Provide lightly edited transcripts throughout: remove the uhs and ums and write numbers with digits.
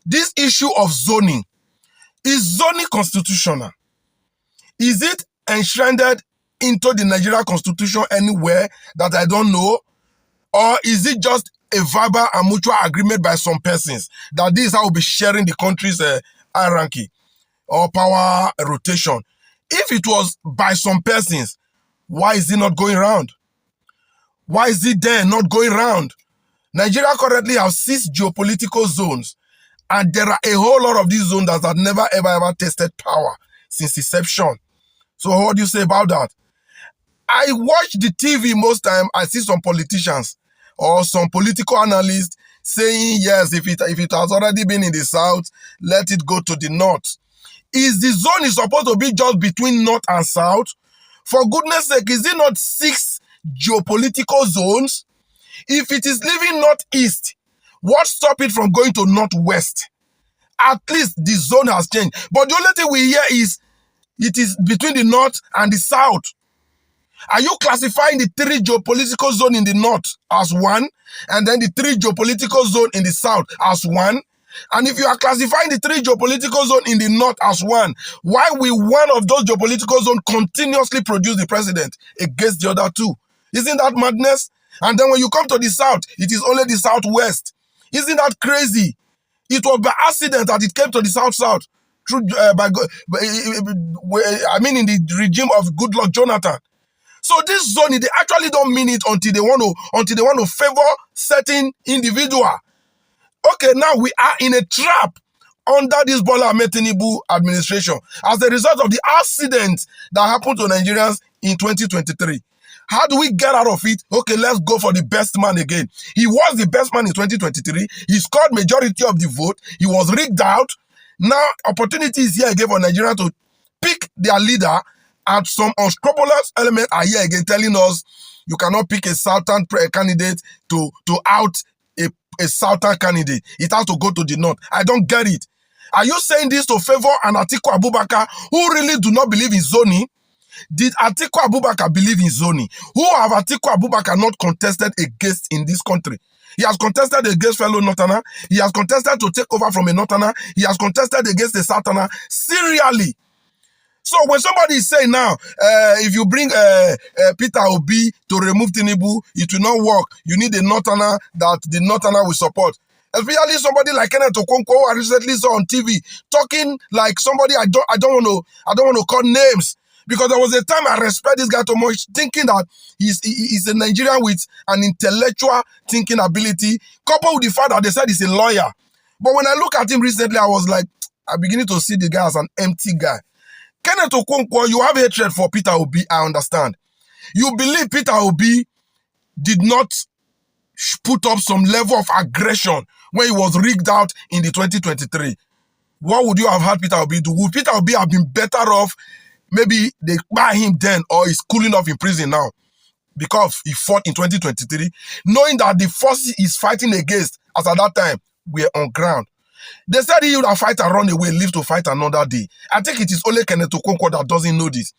this issue of zoning. Is zoning constitutional? Is it enshrined into the Nigeria Constitution anywhere that I don't know? Or is it just a verbal and mutual agreement by some persons that this is how we'll be sharing the country's hierarchy or power rotation? If it was by some persons, why is it not going round? Why is it then not going round? Nigeria currently has 6 geopolitical zones, and there are a whole lot of these zones that have never ever tested power since inception. So what do you say about that? I watch the TV most time. I see some politicians or some political analysts saying, yes, if it has already been in the south, let it go to the north. Is the zone is supposed to be just between north and south? For goodness sake, is it not 6 geopolitical zones? If it is leaving northeast, what stops it from going to northwest? At least the zone has changed. But the only thing we hear is it is between the north and the south. Are you classifying the 3 geopolitical zones in the north as one, and then the 3 geopolitical zones in the south as one? And if you are classifying the 3 geopolitical zones in the north as one, why will one of those geopolitical zones continuously produce the president against the other 2? Isn't that madness? And then when you come to the south, it is only the southwest. Isn't that crazy? It was by accident that it came to the south-south. Through, in the regime of Goodluck Jonathan. So this zone, they actually don't mean it until they want to favor certain individual. Okay, now we are in a trap under this Bola Ahmed Tinubu administration as a result of the accident that happened to Nigerians in 2023. How do we get out of it? Okay, let's go for the best man again. He was the best man in 2023. He scored majority of the vote. He was rigged out. Now, opportunity is here again for Nigeria to pick their leader, and some unscrupulous elements are here again telling us you cannot pick a southern candidate to out a southern candidate. It has to go to the north. I don't get it. Are you saying this to favor an Atiku Abubakar who really do not believe in zoning? Did Atiku Abubakar believe in zoning? Who have Atiku Abubakar not contested against in this country? He has contested against fellow Northerner. He has contested to take over from a Northerner. He has contested against a Southerner. Serially. So when somebody is saying now, if you bring Peter Obi to remove Tinubu, it will not work. You need a Northerner that the Northerner will support. Especially somebody like Kenneth Okonkwo, who I recently saw on TV, talking like somebody I don't want to call names. Because there was a time I respect this guy too much, thinking that he's a Nigerian with an intellectual thinking ability, coupled with the fact that they said he's a lawyer. But when I look at him recently, I was like, I'm beginning to see the guy as an empty guy. Kenneth Okonkwo, you have hatred for Peter Obi, I understand. You believe Peter Obi did not put up some level of aggression when he was rigged out in the 2023. What would you have had Peter Obi do? Would Peter Obi have been better off? Maybe they buy him then, or he's cooling off in prison now because he fought in 2023, knowing that the forces he's fighting against, as at that time, were on ground. They said he would have fight and run away, live to fight another day. I think it is only Kenneth Okonkwo that doesn't know this.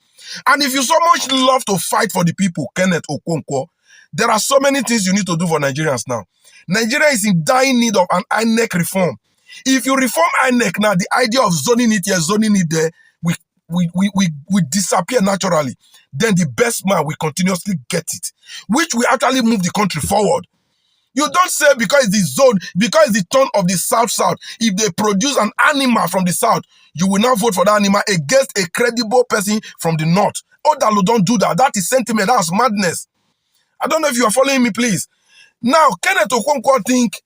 And if you so much love to fight for the people, Kenneth Okonkwo, there are so many things you need to do for Nigerians now. Nigeria is in dire need of an INEC reform. If you reform INEC now, the idea of zoning it here, zoning it there, we disappear naturally. Then the best man will continuously get it, which will actually move the country forward. You don't say because it's the zone, because it's the turn of the south-south. If they produce an animal from the south, you will not vote for that animal against a credible person from the north. Odalu, don't do that. That is sentiment. That's madness. I don't know if you are following me, please. Now, Kenneth Okonkwo think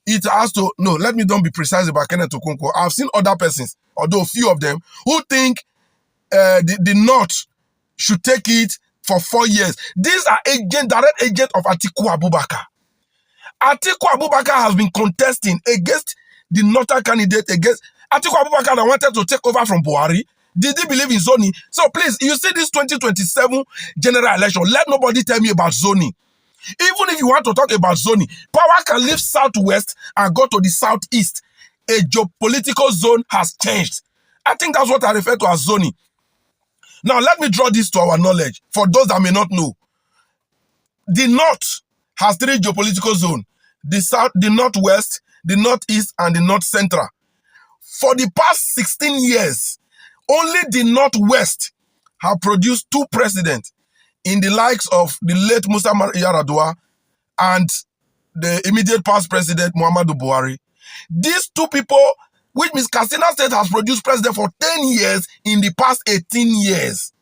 it has to... No, let me don't be precise about Kenneth Okonkwo. I've seen other persons, although a few of them, who think the North should take it for 4 years. These are direct agents of Atiku Abubakar. Atiku Abubakar has been contesting against the Northern candidate, against Atiku Abubakar that wanted to take over from Buhari. Did he believe in zoning? So please, you see this 2027 general election, let nobody tell me about zoning. Even if you want to talk about zoning, power can leave southwest and go to the southeast. A geopolitical zone has changed. I think that's what I refer to as zoning. Now, let me draw this to our knowledge, for those that may not know. The North has 3 geopolitical zones. The South, the Northwest, the Northeast, and the North Central. For the past 16 years, only the Northwest have produced 2 presidents in the likes of the late Musa Yar'Adua and the immediate past president, Muhammadu Buhari. These 2 people, which means Katsina State has produced president for 10 years in the past 18 years.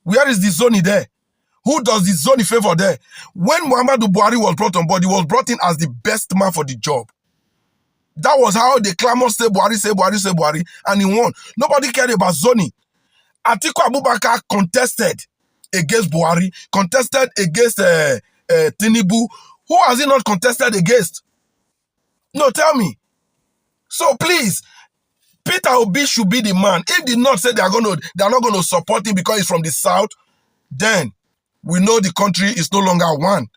Where is the Zoni there? Who does the Zoni favor there? When Muhammadu Buhari was brought on board, he was brought in as the best man for the job. That was how they clamor say Buhari, and he won. Nobody cared about Zoni. Atiku Abubakar contested against Buhari, contested against Tinubu. Who has he not contested against? No, tell me. So please, Peter Obi should be the man. If the North say they're not going to support him because he's from the South, then we know the country is no longer one.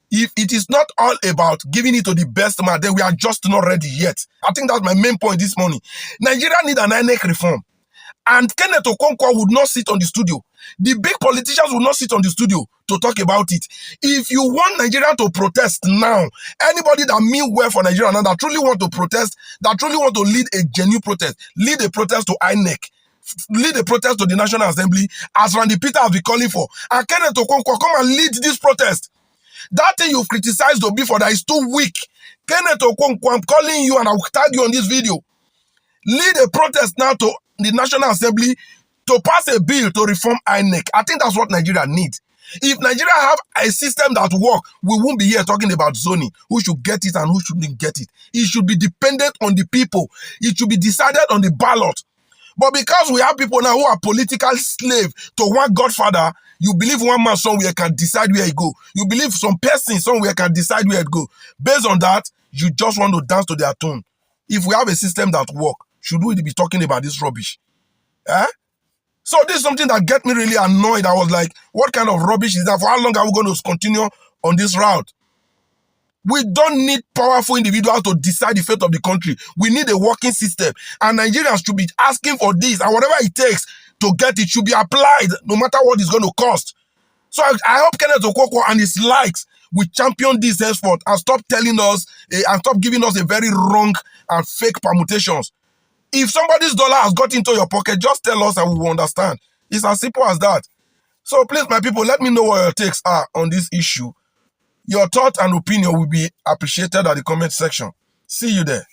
If it is not all about giving it to the best man, then we are just not ready yet. I think that's my main point this morning. Nigeria need an INEC reform. And Kenneth Okonkwo would not sit on the studio. The big politicians would not sit on the studio to talk about it. If you want Nigeria to protest now, anybody that mean well for Nigeria now, that truly want to protest, that truly want to lead a genuine protest, lead a protest to INEC, lead a protest to the National Assembly, as Randy Peter has been calling for. And Kenneth Okonkwo, come and lead this protest. That thing you've criticized Obi for that is too weak. Kenneth Okonkwo, I'm calling you and I will tag you on this video. Lead a protest now to the National Assembly to pass a bill to reform INEC. I think that's what Nigeria needs. If Nigeria have a system that works, we won't be here talking about zoning, who should get it and who shouldn't get it. It should be dependent on the people. It should be decided on the ballot. But because we have people now who are political slaves to one godfather, you believe one man somewhere can decide where he go. You believe some person somewhere can decide where it go. Based on that, you just want to dance to their tune. If we have a system that works, should we be talking about this rubbish? Eh? So this is something that get me really annoyed. I was like, what kind of rubbish is that? For how long are we going to continue on this route? We don't need powerful individuals to decide the fate of the country. We need a working system. And Nigerians should be asking for this. And whatever it takes to get it should be applied, no matter what it's going to cost. So I hope Kenneth Okonkwo and his likes will champion this henceforth and stop telling us, and stop giving us a very wrong and fake permutations. If somebody's dollar has got into your pocket, just tell us and we will understand. It's as simple as that. So please, my people, let me know what your takes are on this issue. Your thought and opinion will be appreciated at the comment section. See you there.